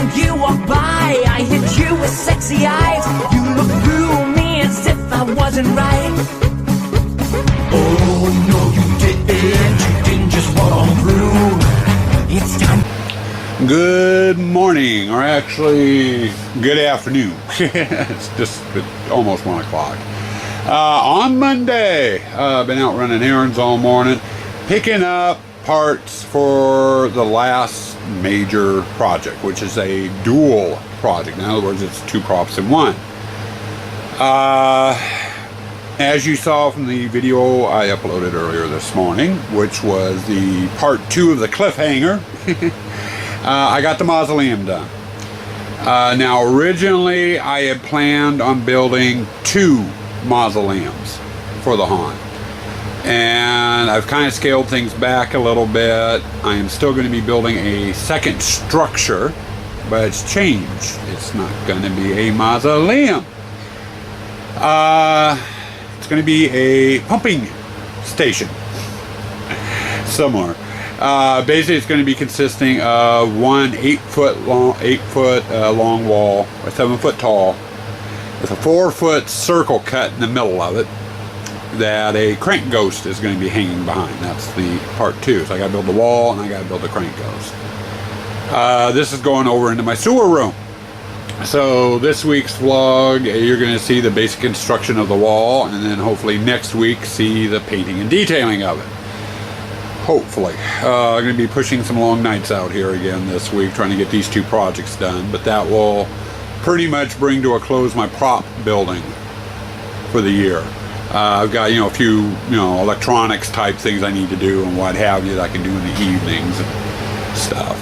and you walk by, I hit you with sexy eyes. You look through me as if I wasn't right. Oh no, you didn't just walk on through. It's time. Good morning, or actually good afternoon. It's just almost 1 o'clock. On Monday, I've been out running errands all morning, picking up parts for the last major project, which is a dual project. In other words, it's 2 props in 1. As you saw from the video I uploaded earlier this morning, which was the part 2 of the cliffhanger, I got the mausoleum done. Now originally I had planned on building 2 mausoleums for the haunt, and I've kind of scaled things back a little bit. I am still going to be building a second structure, but it's changed. It's not going to be a mausoleum. It's going to be a pumping station somewhere. Basically, it's going to be consisting of one 8-foot long wall, or 7 foot tall, with a 4-foot circle cut in the middle of it that a crank ghost is going to be hanging behind. That's the part 2. So I got to build the wall and I got to build the crank ghost. This is going over into my sewer room. So this week's vlog, you're going to see the basic construction of the wall, and then hopefully next week see the painting and detailing of it. Hopefully. I'm going to be pushing some long nights out here again this week, trying to get these 2 projects done, but that will pretty much bring to a close my prop building for the year. I've got, a few, electronics type things I need to do and what have you that I can do in the evenings and stuff.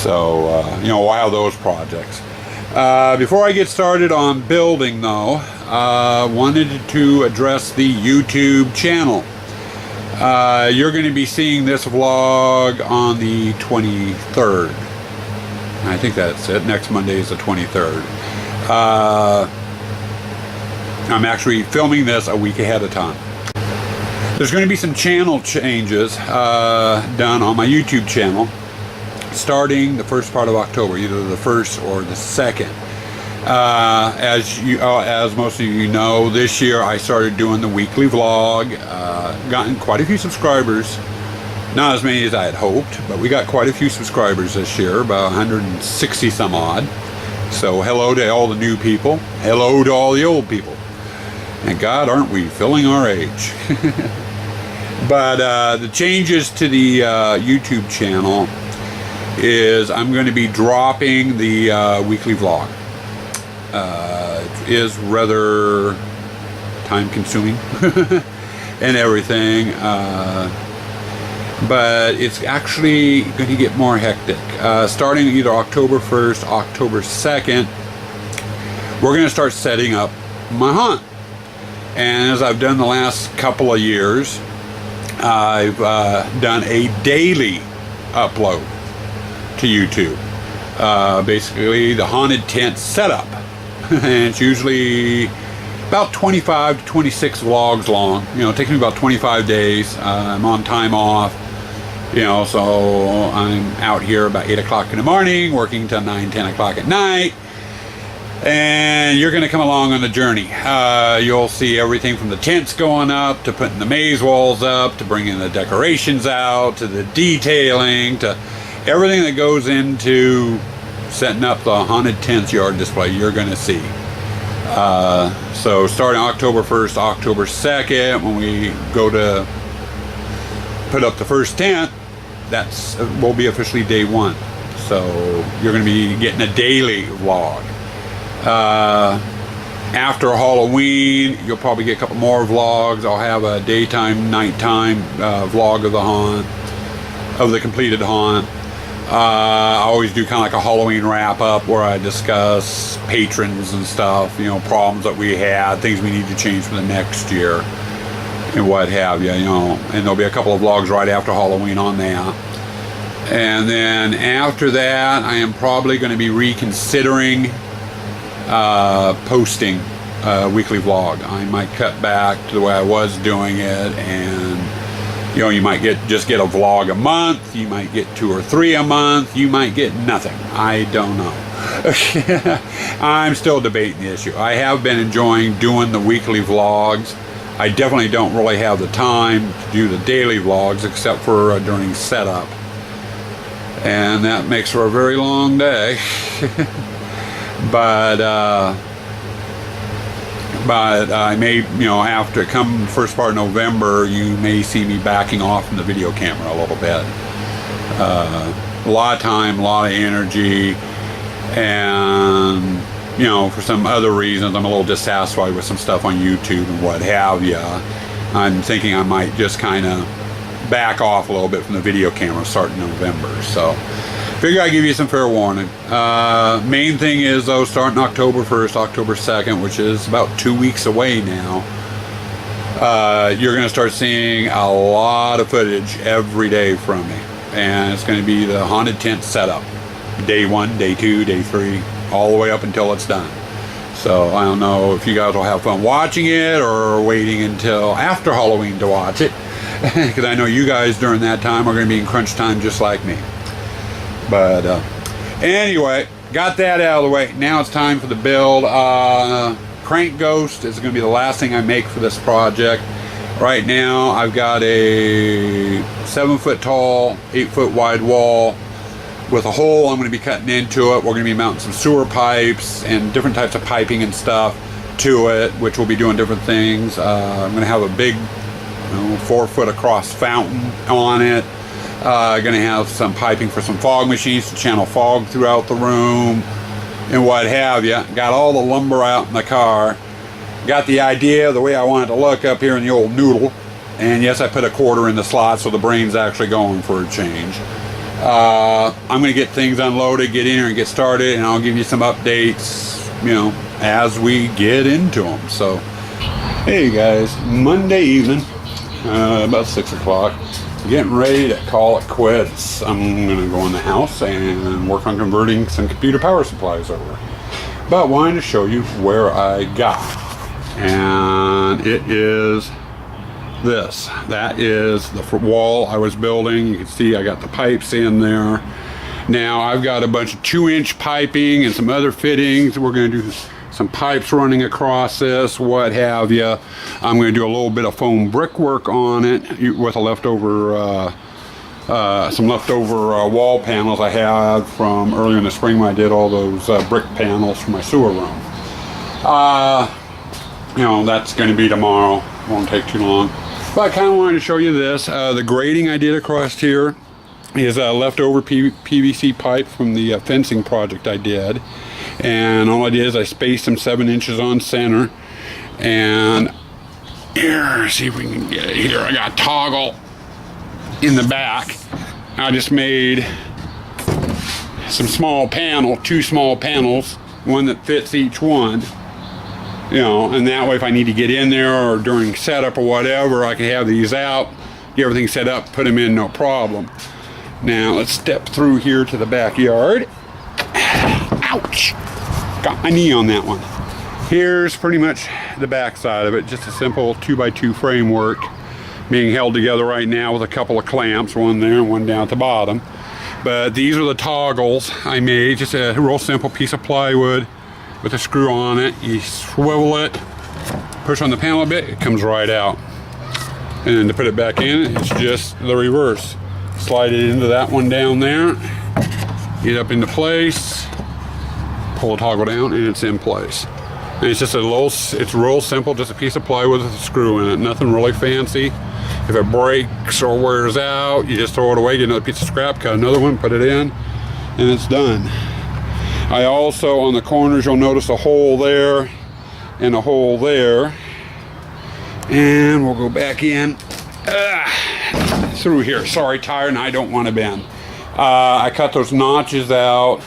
So, I'll have those projects. Before I get started on building though, wanted to address the YouTube channel. You're going to be seeing this vlog on the 23rd. I think that's it. Next Monday is the 23rd. I'm actually filming this a week ahead of time. There's going to be some channel changes done on my YouTube channel starting the first part of October, either the 1st or the 2nd. As most of you know, this year I started doing the weekly vlog. Gotten quite a few subscribers. Not as many as I had hoped, but we got quite a few subscribers this year, about 160 some odd. So hello to all the new people. Hello to all the old people. And God, aren't we filling our age? But the changes to the YouTube channel is I'm going to be dropping the weekly vlog. It is rather time consuming and everything, but it's actually going to get more hectic. Starting either October 1st, October 2nd, we're going to start setting up my haunt. And as I've done the last couple of years, I've done a daily upload to YouTube. Basically the haunted tent setup. And it's usually about 25 to 26 vlogs long. It takes me about 25 days. I'm on time off. So I'm out here about 8 o'clock in the morning, working till 9, 10 o'clock at night. And you're going to come along on the journey. You'll see everything from the tents going up, to putting the maze walls up, to bringing the decorations out, to the detailing, to everything that goes into setting up the haunted tents yard display. You're going to see. So starting October 1st, October 2nd, when we go to put up the first tent, will be officially day 1. So you're going to be getting a daily vlog. After Halloween, you'll probably get a couple more vlogs. I'll have a daytime, nighttime vlog of the haunt, of the completed haunt. I always do kind of like a Halloween wrap up where I discuss patrons and stuff, problems that we had, things we need to change for the next year, and what have you, and there'll be a couple of vlogs right after Halloween on that. And then after that, I am probably going to be reconsidering posting a weekly vlog. I might cut back to the way I was doing it, and you might just get a vlog a month, you might get 2 or 3 a month, you might get nothing. I don't know. I'm still debating the issue. I have been enjoying doing the weekly vlogs. I definitely don't really have the time to do the daily vlogs except for during setup. And that makes for a very long day. But I may, after come first part of November, you may see me backing off from the video camera a little bit. A lot of time, a lot of energy, and for some other reasons, I'm a little dissatisfied with some stuff on YouTube and what have you. I'm thinking I might just kind of back off a little bit from the video camera starting November. So figure I'd give you some fair warning. Main thing is though, starting October 1st, October 2nd, which is about 2 weeks away now, you're going to start seeing a lot of footage every day from me. And it's going to be the haunted tent setup. Day 1, day 2, day 3, all the way up until it's done. So I don't know if you guys will have fun watching it or waiting until after Halloween to watch it. Because I know you guys during that time are going to be in crunch time just like me. But anyway, got that out of the way. Now it's time for the build. Crank Ghost is going to be the last thing I make for this project. Right now I've got a 7-foot tall, 8-foot wide wall with a hole I'm going to be cutting into it. We're going to be mounting some sewer pipes and different types of piping and stuff to it, which will be doing different things. I'm going to have a big 4-foot across fountain on it. Going to have some piping for some fog machines to channel fog throughout the room and what have you. Got all the lumber out in the car. Got the idea of the way I want it to look up here in the old noodle. And yes, I put a quarter in the slot so the brain's actually going for a change. I'm going to get things unloaded, get in here and get started, and I'll give you some updates, as we get into them. So, hey guys, Monday evening, about 6 o'clock, getting ready to call it quits. I'm going to go in the house and work on converting some computer power supplies over. But wanted to show you where I got. And it is this. That is the wall I was building. You can see I got the pipes in there. Now I've got a bunch of 2-inch piping and some other fittings. We're going to do some pipes running across this, what have you. I'm going to do a little bit of foam brickwork on it with a leftover, some leftover wall panels I had from earlier in the spring when I did all those brick panels for my sewer room. That's going to be tomorrow. Won't take too long. But I kind of wanted to show you this. The grading I did across here is leftover PVC pipe from the fencing project I did. And all I did is I spaced them 7 inches on center. And here, see if we can get it here. I got a toggle in the back. I just made some small panel, 2 small panels, one that fits each one. And that way if I need to get in there or during setup or whatever, I can have these out, get everything set up, put them in, no problem. Now let's step through here to the backyard. Ouch! Got my knee on that one. Here's pretty much the back side of it, just a simple 2x2 framework being held together right now with a couple of clamps, one there and one down at the bottom. But these are the toggles I made, just a real simple piece of plywood with a screw on it. You swivel it, push on the panel a bit, it comes right out. And then to put it back in, it's just the reverse. Slide it into that one down there, get up into place, pull the toggle down, and it's in place. And it's just it's real simple, just a piece of plywood with a screw in it, nothing really fancy. If it breaks or wears out, you just throw it away, get another piece of scrap, cut another one, put it in, and it's done. I also, on the corners, you'll notice a hole there and a hole there. And we'll go back in through here. Sorry, tire, and I don't want to bend. I cut those notches out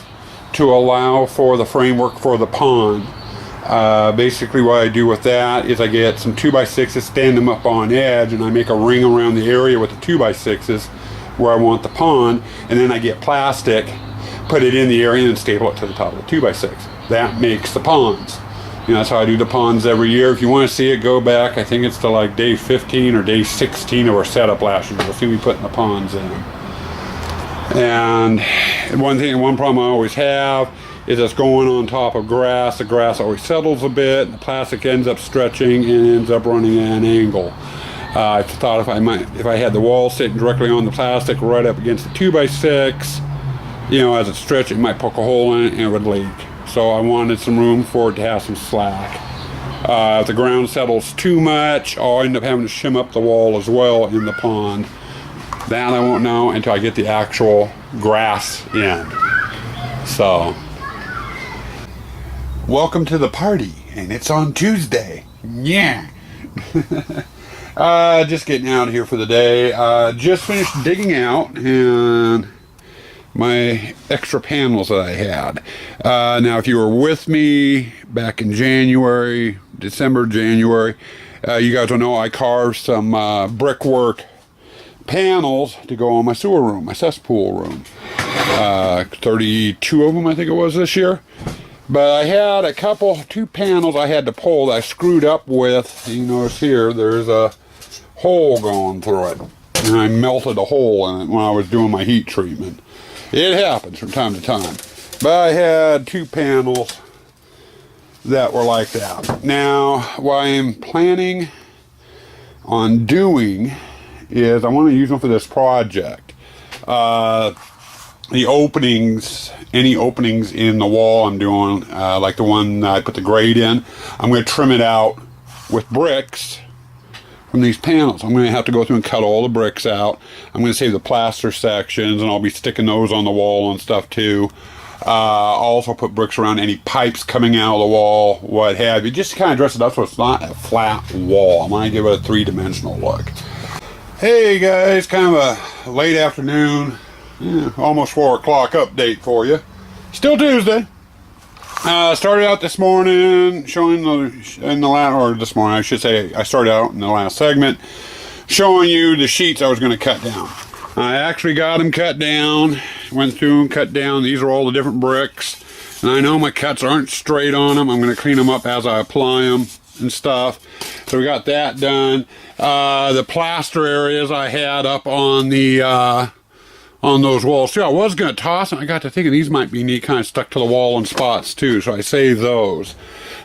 to allow for the framework for the pond. Basically what I do with that is I get some 2x6s, stand them up on edge, and I make a ring around the area with the 2x6s where I want the pond, and then I get plastic, put it in the area, and staple it to the top of the 2x6. That makes the ponds. That's how I do the ponds every year. If you want to see it, go back. I think it's to like day 15 or day 16 of our setup last year. You'll see me putting the ponds in. And one problem I always have is it's going on top of grass. The grass always settles a bit, and the plastic ends up stretching and ends up running at an angle. I thought if I had the wall sitting directly on the plastic right up against the 2x6, you know, as it stretched, it might poke a hole in it and it would leak. So I wanted some room for it to have some slack. If the ground settles too much, I'll end up having to shim up the wall as well in the pond. That I won't know until I get the actual grass in. So, welcome to the party, and it's on Tuesday. Yeah. Just getting out of here for the day. Just finished digging out and my extra panels that I had. Now, if you were with me back in December, January, you guys will know I carved some brickwork panels to go on my sewer room, my cesspool room. 32 of them, I think it was, this year. But I had two panels I had to pull that I screwed up with. You notice here, there's a hole going through it. And I melted a hole in it when I was doing my heat treatment. It happens from time to time. But I had two panels that were like that. Now, what I am planning on doing is I want to use them for this project. The openings, any openings in the wall I'm doing, like the one I put the grate in, I'm going to trim it out with bricks from these panels. I'm going to have to go through and cut all the bricks out. I'm going to save the plaster sections, and I'll be sticking those on the wall and stuff too. I'll also put bricks around any pipes coming out of the wall, what have you, just to kind of dress it up so it's not a flat wall. I'm going to give it a three-dimensional look. Hey guys, kind of a late afternoon, almost 4 o'clock update for you. Still Tuesday. Started out this morning showing this morning I should say, I started out in the last segment showing you the sheets I was going to cut down. I actually got them cut down, went through and cut down. These are all the different bricks, and I know my cuts aren't straight on them. I'm going to clean them up as I apply them and stuff. So we got that done. The plaster areas I had up on the on those walls. See, I was going to toss them. I got to thinking these might be neat, kind of stuck to the wall in spots too. So I saved those,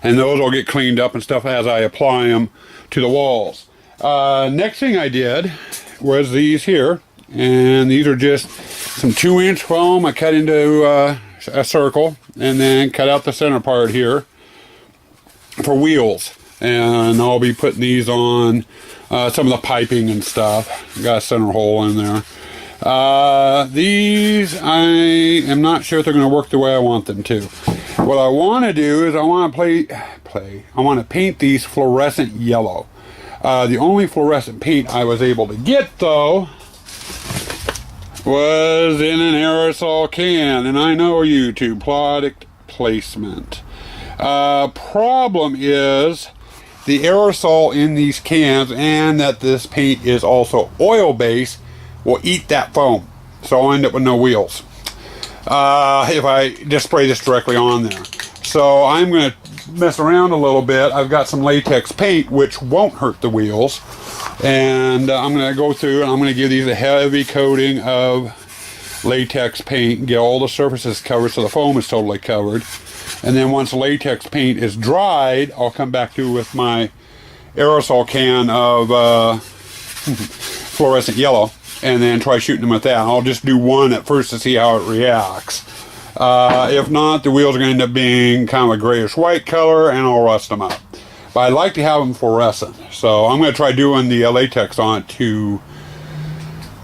and those will get cleaned up and stuff as I apply them to the walls. Next thing I did was these here, and these are just some 2-inch foam I cut into a circle, and then cut out the center part here for wheels. And I'll be putting these on some of the piping and stuff. Got a center hole in there. These, I am not sure if they're going to work the way I want them to. What I want to do is I want to paint these fluorescent yellow. The only fluorescent paint I was able to get, though, was in an aerosol can. And I know YouTube, product placement. Problem is the aerosol in these cans, and that this paint is also oil-based, will eat that foam. So I'll end up with no wheels if I just spray this directly on there. So I'm going to mess around a little bit. I've got some latex paint which won't hurt the wheels, and I'm going to go through and I'm going to give these a heavy coating of latex paint and get all the surfaces covered so the foam is totally covered. And then once the latex paint is dried, I'll come back to with my aerosol can of fluorescent yellow, and then try shooting them with that. I'll just do one at first to see how it reacts. If not, the wheels are going to end up being kind of a grayish white color, and I'll rust them up. But I like to have them fluorescent, so I'm going to try doing the latex on it to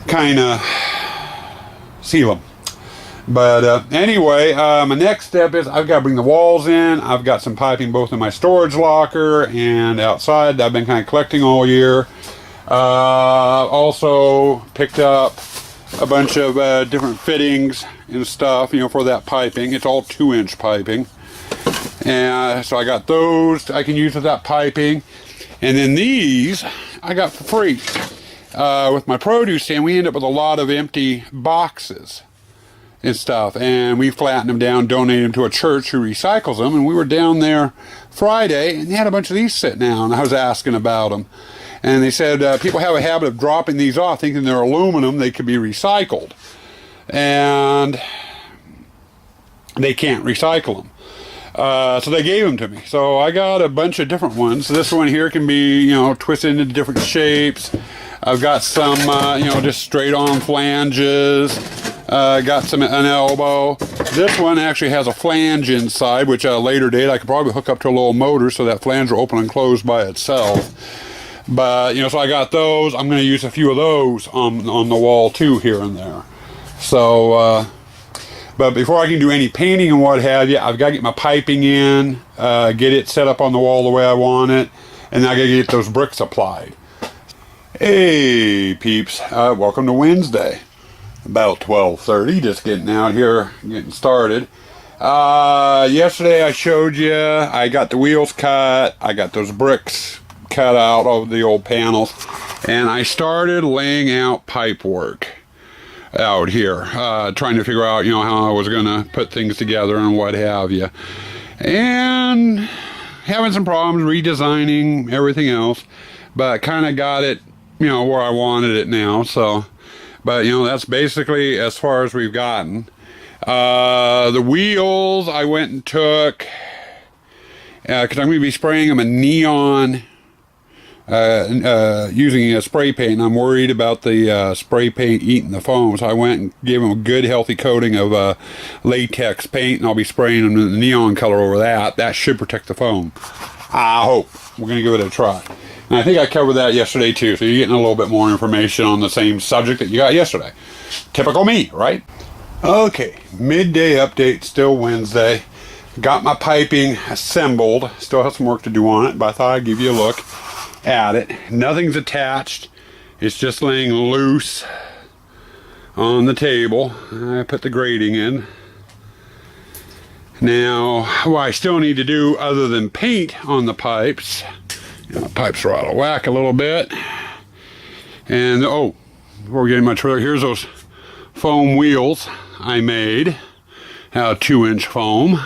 kind of seal them. But anyway, my next step is I've got to bring the walls in. I've got some piping both in my storage locker and outside that I've been kind of collecting all year. Also picked up a bunch of different fittings and stuff, you know, for that piping. It's all 2-inch piping. And so I got those I can use with that piping. And then these I got for free. With my produce stand, we end up with a lot of empty boxes and stuff, and we flatten them down, donate them to a church who recycles them. And we were down there Friday, and they had a bunch of these sitting down. I was asking about them, and they said people have a habit of dropping these off thinking they're aluminum, they could be recycled. and they can't recycle them. So they gave them to me. So I got a bunch of different ones. This one here can be, you know, twisted into different shapes. I've got some, you know, just straight on flanges. Got some an elbow. This one actually has a flange inside, which at a later date I could probably hook up to a little motor so that flange will open and close by itself. But, you know, so I got those. I'm going to use a few of those on the wall too, here and there. So, but before I can do any painting and what have you, I've got to get my piping in, get it set up on the wall the way I want it, and I got to get those bricks applied. Hey peeps, welcome to Wednesday. About 12:30, just getting out here, getting started. Yesterday I showed you, I got the wheels cut, I got those bricks cut out of the old panels, and I started laying out pipe work out here, trying to figure out, you know, how I was going to put things together and what have you. And having some problems redesigning everything else, but kind of got it, you know, where I wanted it now. So, but you know, that's basically as far as we've gotten. The wheels I went and took, because I'm going to be spraying them a neon, using a spray paint, and I'm worried about the spray paint eating the foam, so I went and gave them a good healthy coating of latex paint, and I'll be spraying them in the neon color over that. That should protect the foam, I hope. We're going to give it a try. And I think I covered that yesterday too, so you're getting a little bit more information on the same subject that you got yesterday. Typical me, right? Okay, midday update, still Wednesday. Got my piping assembled. Still have some work to do on it, but I thought I'd give you a look at it. Nothing's attached. It's just laying loose on the table. I put the grating in. Now, what I still need to do other than paint on the pipes, you know, the pipes are out of whack a little bit. And, oh, before we get much further, here's those foam wheels I made. 2-inch foam.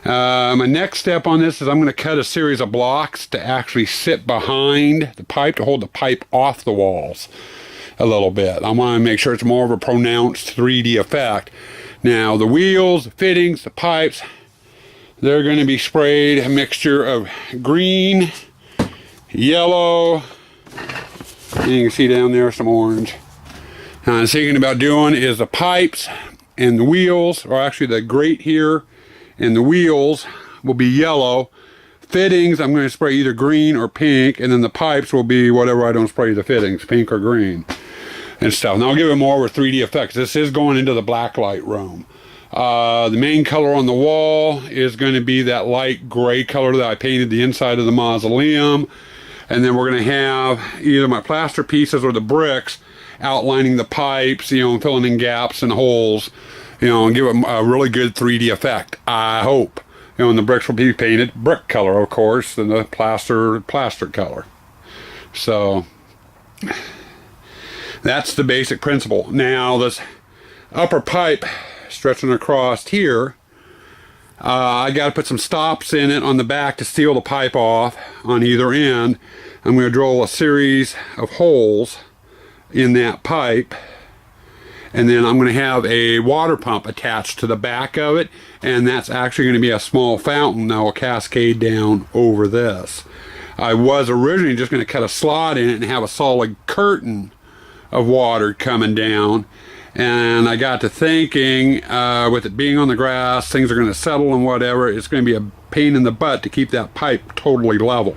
My next step on this is I'm going to cut a series of blocks to actually sit behind the pipe to hold the pipe off the walls a little bit. I want to make sure it's more of a pronounced 3D effect. Now the wheels, the fittings, the pipes, they're going to be sprayed a mixture of green, yellow, and you can see down there some orange. Now I'm thinking about doing is the pipes and the wheels, or actually the grate here and the wheels will be yellow. Fittings I'm going to spray either green or pink, and then the pipes will be whatever I don't spray the fittings, pink or green and stuff. Now I'll give it more of a 3D effect. This is going into the blacklight room. The main color on the wall is going to be that light gray color that I painted the inside of the mausoleum, and then we're going to have either my plaster pieces or the bricks outlining the pipes, you know, filling in gaps and holes, you know, and give them a really good 3D effect, I hope. You know, and the bricks will be painted brick color, of course, and the plaster color. So that's the basic principle. Now this upper pipe stretching across here, I got to put some stops in it on the back to seal the pipe off on either end. I'm going to drill a series of holes in that pipe, and then I'm going to have a water pump attached to the back of it, and that's actually going to be a small fountain that will cascade down over this. I was originally just going to cut a slot in it and have a solid curtain of water coming down, and I got to thinking, with it being on the grass, things are going to settle and whatever, it's going to be a pain in the butt to keep that pipe totally level.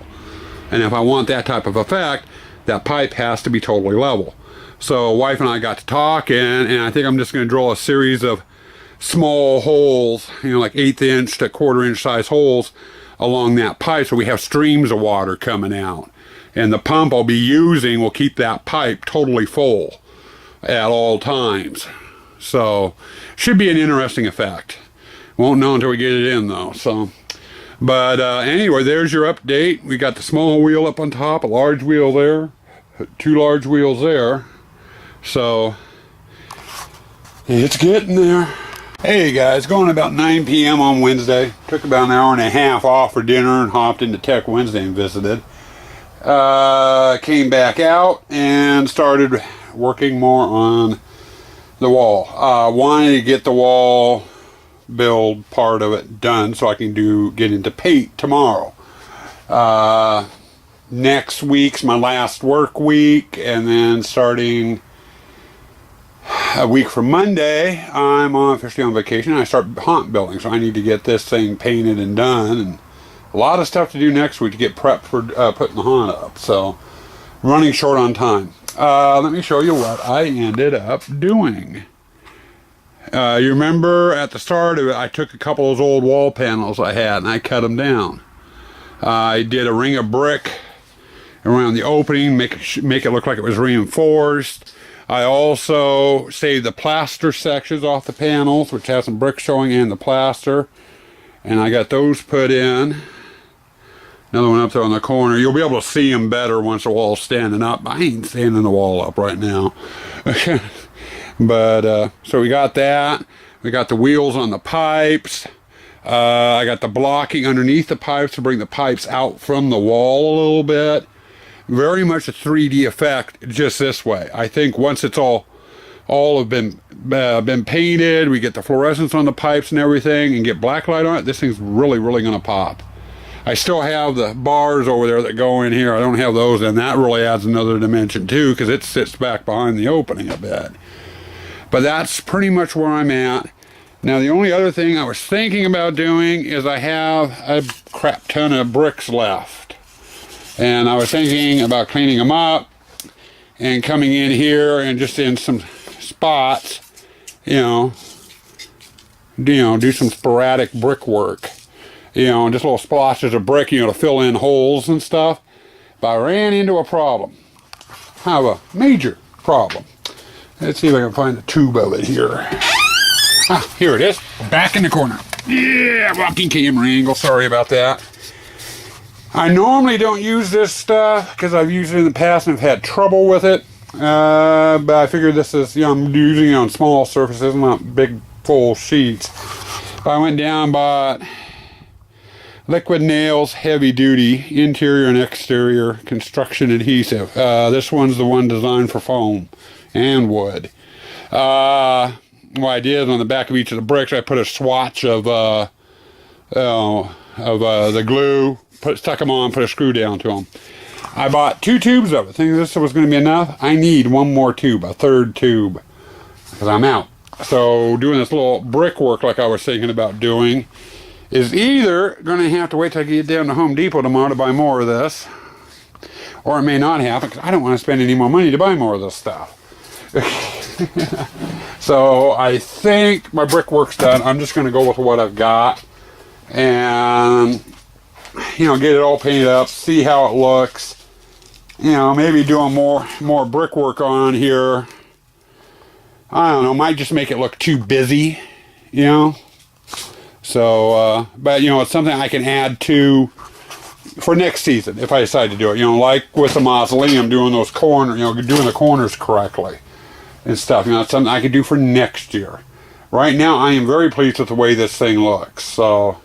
And if I want that type of effect, that pipe has to be totally level. So wife and I got to talking, and I think I'm just going to drill a series of small holes, you know, like 1/8 inch to 1/4 inch size holes along that pipe, so we have streams of water coming out. And the pump I'll be using will keep that pipe totally full at all times. So should be an interesting effect. Won't know until we get it in though. So, but anyway, there's your update. We got the small wheel up on top, a large wheel there, 2 large wheels there. So it's getting there. Hey guys, going about 9 p.m. on Wednesday. Took about an hour and a half off for dinner and hopped into Tech Wednesday and visited. Came back out and started working more on the wall. Wanted to get the wall build part of it done so I can get into paint tomorrow. Next week's my last work week, and then starting a week from Monday, I'm officially on vacation. I start haunt building, so I need to get this thing painted and done, and a lot of stuff to do next week to get prepped for putting the haunt up. So running short on time. Let me show you what I ended up doing. You remember at the start of it, I took a couple of those old wall panels I had and I cut them down. I did a ring of brick around the opening, make it look like it was reinforced. I also saved the plaster sections off the panels, which has some brick showing and the plaster, and I got those put in. Another one up there on the corner. You'll be able to see them better once the wall's standing up. I ain't standing the wall up right now. But so we got that. We got the wheels on the pipes. I got the blocking underneath the pipes to bring the pipes out from the wall a little bit. Very much a 3D effect, just this way. I think once it's all have been painted, we get the fluorescence on the pipes and everything, and get black light on it, this thing's really, really going to pop. I still have the bars over there that go in here. I don't have those, and that really adds another dimension too, because it sits back behind the opening a bit. But that's pretty much where I'm at. Now, the only other thing I was thinking about doing is I have a crap ton of bricks left. And I was thinking about cleaning them up and coming in here and just in some spots, do some sporadic brickwork. Just little splotches of brick, to fill in holes and stuff. But I ran into a problem. I have a major problem. Let's see if I can find the tube of it here. Ah, here it is. Back in the corner. Yeah, walking camera angle. Sorry about that. I normally don't use this stuff because I've used it in the past and have had trouble with it. But I figured this is, I'm using it on small surfaces, not big full sheets. But I went down and bought Liquid Nails Heavy Duty Interior and Exterior Construction Adhesive. This one's the one designed for foam and wood. What I did on the back of each of the bricks, I put a swatch of the glue, stuck them on, put a screw down to them. I bought 2 tubes of it, thinking this was going to be enough. I need one more tube, a third tube, because I'm out. So doing this little brickwork like I was thinking about doing is either going to have to wait till I get down to Home Depot tomorrow to buy more of this, or it may not happen because I don't want to spend any more money to buy more of this stuff. So I think my brickwork's done. I'm just going to go with what I've got and get it all painted up, see how it looks. Maybe doing more brickwork on here, I don't know, might just make it look too busy, So, but it's something I can add to for next season if I decide to do it. Like with the mausoleum, doing those doing the corners correctly and stuff. It's something I could do for next year. Right now, I am very pleased with the way this thing looks. So,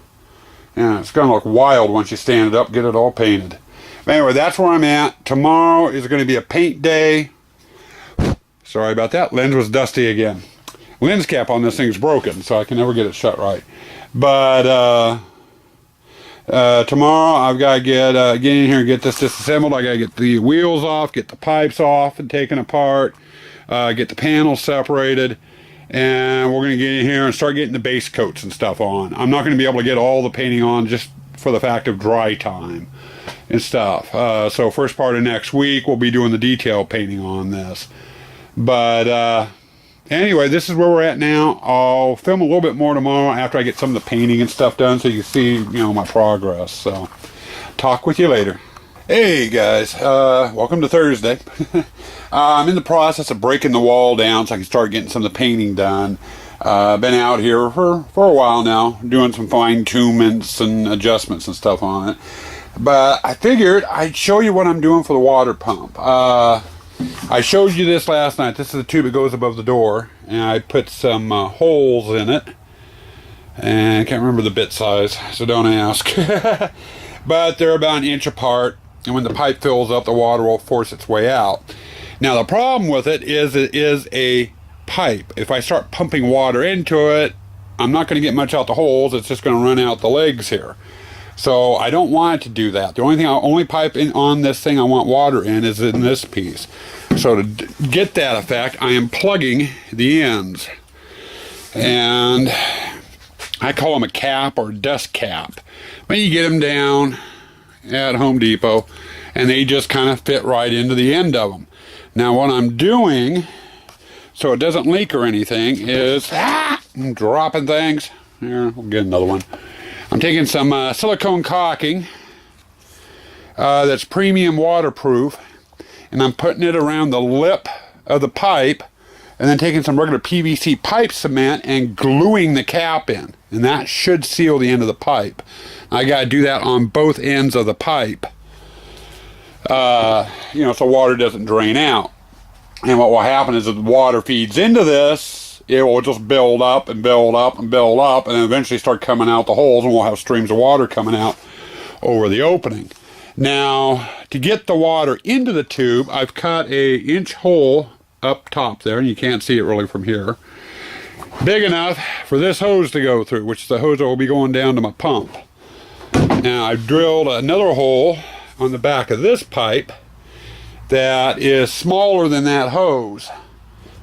it's going to look wild once you stand it up, get it all painted. But anyway, that's where I'm at. Tomorrow is going to be a paint day. Sorry about that. Lens was dusty again. Lens cap on this thing's broken, so I can never get it shut right. But tomorrow I've got to get in here and get this disassembled. I got to get the wheels off, get the pipes off and taken apart, get the panels separated, and we're going to get in here and start getting the base coats and stuff on. I'm not going to be able to get all the painting on just for the fact of dry time and stuff. So first part of next week we'll be doing the detail painting on this. But anyway, this is where we're at now. I'll film a little bit more tomorrow after I get some of the painting and stuff done so you can see, my progress. So, talk with you later. Hey guys, welcome to Thursday. I'm in the process of breaking the wall down so I can start getting some of the painting done. Been out here for a while now, doing some fine-tunements and adjustments and stuff on it. But I figured I'd show you what I'm doing for the water pump. I showed you this last night. This is the tube that goes above the door, and I put some holes in it, and I can't remember the bit size, so don't ask. But they're about an inch apart, and when the pipe fills up, the water will force its way out. Now the problem with it is a pipe. If I start pumping water into it, I'm not going to get much out the holes. It's just going to run out the legs here. So I don't want it to do that. The only pipe in on this thing I want water in is in this piece. So to get that effect, I am plugging the ends. And I call them a cap or dust cap. But you get them down at Home Depot, and they just kind of fit right into the end of them. Now what I'm doing, so it doesn't leak or anything, is I'm dropping things. Here, we'll get another one. I'm taking some silicone caulking that's premium waterproof, and I'm putting it around the lip of the pipe, and then taking some regular PVC pipe cement and gluing the cap in, and that should seal the end of the pipe. I got to do that on both ends of the pipe, you know, so water doesn't drain out. And what will happen is, if the water feeds into this, it will just build up and build up and build up, and then eventually start coming out the holes, and we'll have streams of water coming out over the opening. Now, to get the water into the tube, I've cut a inch hole up top there, and you can't see it really from here, big enough for this hose to go through, which is the hose that will be going down to my pump. Now, I've drilled another hole on the back of this pipe that is smaller than that hose,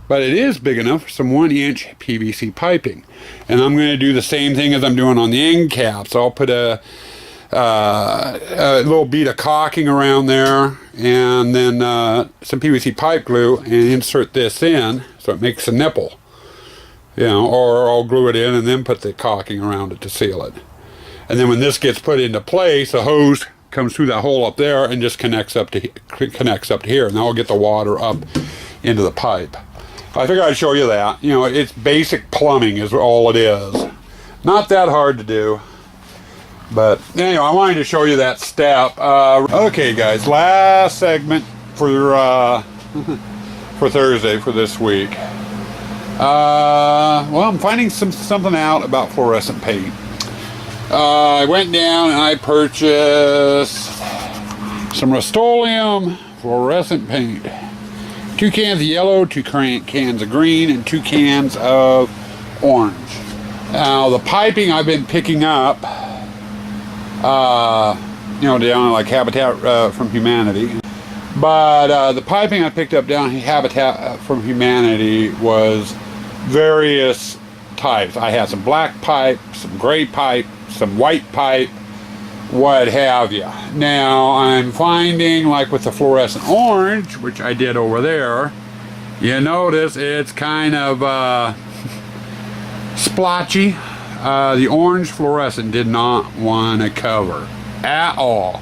but it is big enough for some 1-inch PVC piping. And I'm going to do the same thing as I'm doing on the end caps. I'll put a little bead of caulking around there, and then some PVC pipe glue, and insert this in so it makes a nipple, you know, or I'll glue it in and then put the caulking around it to seal it. And then when this gets put into place, the hose comes through that hole up there and just connects up to here, and I'll get the water up into the pipe. I figured I'd show you that. You know, it's basic plumbing is all it is. Not that hard to do. But anyway, I wanted to show you that step. Okay, guys, last segment for Thursday for this week. Well, I'm finding something out about fluorescent paint. I went down and I purchased some Rust-Oleum fluorescent paint. 2 cans of yellow, 2 cans of green, and 2 cans of orange. Now, the piping I've been picking up, you know, down like Habitat from Humanity. But the piping I picked up down Habitat from Humanity was various types. I had some black pipe, some gray pipe, some white pipe, what have you. Now I'm finding, like with the fluorescent orange, which I did over there, you notice it's kind of splotchy. The orange fluorescent did not want to cover at all,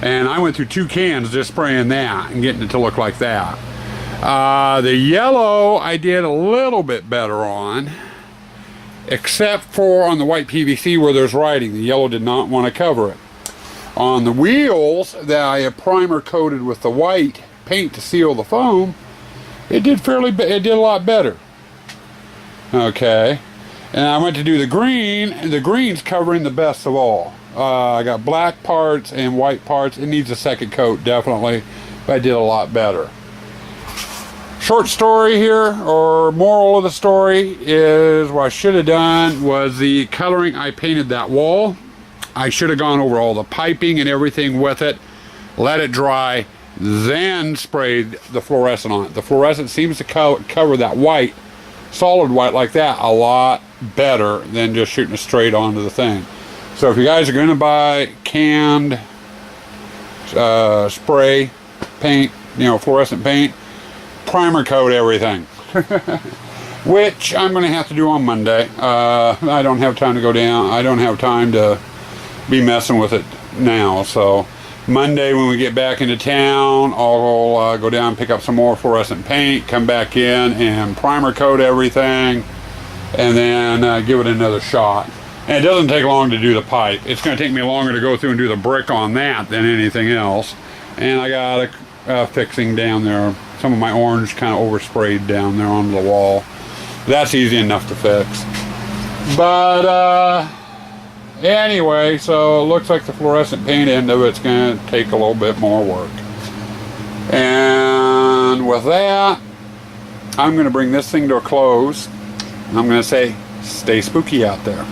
and I went through 2 cans just spraying that and getting it to look like that. The yellow I did a little bit better on, except for on the white PVC where there's writing. The yellow did not want to cover it. On the wheels that I have primer coated with the white paint to seal the foam, it did a lot better. Okay, and I went to do the green, and the green's covering the best of all. I got black parts and white parts. It needs a second coat, definitely, but I did a lot better. Short story here, or moral of the story, is what I should have done was the coloring. I painted that wall. I should have gone over all the piping and everything with it, let it dry, then sprayed the fluorescent on it. The fluorescent seems to cover that white, solid white like that, a lot better than just shooting it straight onto the thing. So if you guys are going to buy canned spray paint, you know, fluorescent paint, primer coat everything. Which I'm going to have to do on Monday. I don't have time to go down. I don't have time to be messing with it now. So Monday when we get back into town, I'll go down and pick up some more fluorescent paint, come back in and primer coat everything, and then give it another shot. And it doesn't take long to do the pipe. It's going to take me longer to go through and do the brick on that than anything else. And I got a fixing down there. Some of my orange kind of oversprayed down there onto the wall. That's easy enough to fix. But anyway, so it looks like the fluorescent paint end of it's going to take a little bit more work. And with that, I'm going to bring this thing to a close. And I'm going to say, stay spooky out there.